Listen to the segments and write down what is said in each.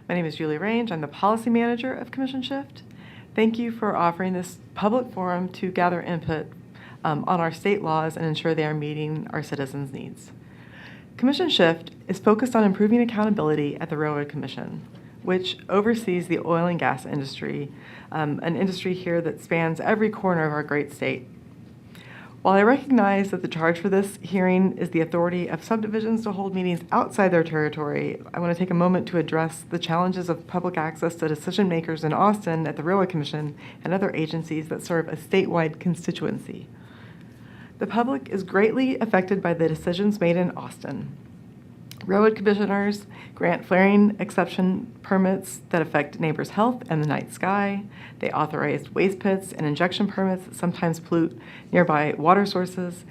My name is Julie Range. I'm the policy manager of Commission Shift. Thank you for offering this public forum to gather input on our state laws and ensure they are meeting our citizens' needs. Commission Shift is focused on improving accountability at the Railroad Commission, which oversees the oil and gas industry, an industry here that spans every corner of our great state. While I recognize that the charge for this hearing is the authority of subdivisions to hold meetings outside their territory, I want to take a moment to address the challenges of public access to decision makers in Austin at the Railroad Commission and other agencies that serve a statewide constituency. The public is greatly affected by the decisions made in Austin. Railroad commissioners grant flaring exception permits that affect neighbors' health and the night sky. They authorize waste pits and injection permits that sometimes pollute nearby water sources.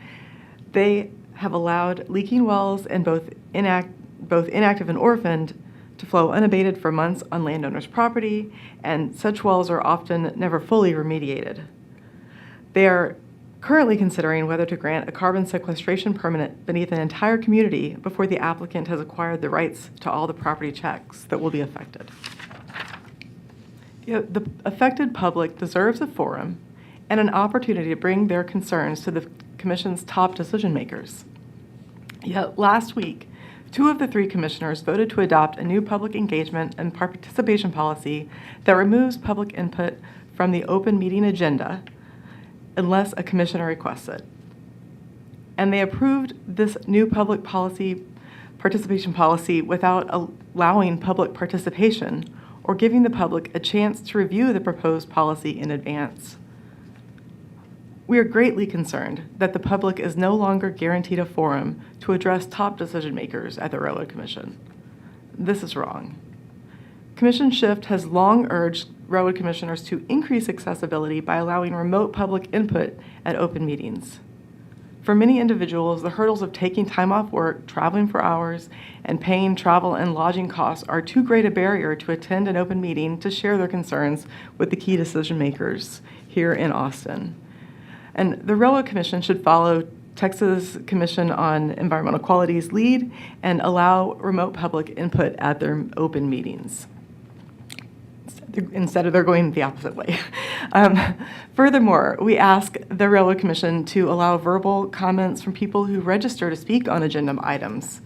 They have allowed leaking wells and both inactive and orphaned to flow unabated for months on landowners' property, and such wells are often never fully remediated. They are currently considering whether to grant a carbon sequestration permit beneath an entire community before the applicant has acquired the rights to all the property checks that will be affected. The affected public deserves a forum and an opportunity to bring their concerns to the Commission's top decision makers. Yet last week, 2 of the 3 commissioners voted to adopt a new public engagement and participation policy that removes public input from the open meeting agenda unless a commissioner requests it. And they approved this new public policy participation policy without allowing public participation or giving the public a chance to review the proposed policy in advance. We are greatly concerned that the public is no longer guaranteed a forum to address top decision makers at the Railroad Commission. This is wrong. Commission Shift has long urged railroad commissioners to increase accessibility by allowing remote public input at open meetings. For many individuals, the hurdles of taking time off work, traveling for hours, and paying travel and lodging costs are too great a barrier to attend an open meeting to share their concerns with the key decision makers here in Austin. And the Railroad Commission should follow Texas Commission on Environmental Quality's lead and allow remote public input at their open meetings. Instead of they're going the opposite way. Furthermore, we ask the Railroad Commission to allow verbal comments from people who register to speak on agenda items.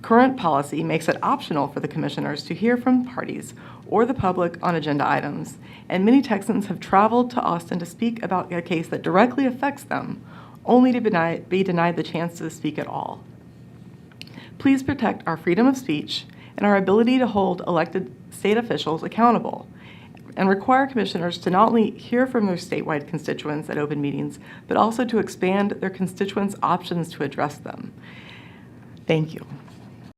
Current policy makes it optional for the commissioners to hear from parties or the public on agenda items, and many Texans have traveled to Austin to speak about a case that directly affects them, only to be denied the chance to speak at all. Please protect our freedom of speech and our ability to hold elected state officials accountable, and require commissioners to not only hear from their statewide constituents at open meetings, but also to expand their constituents' options to address them. Thank you.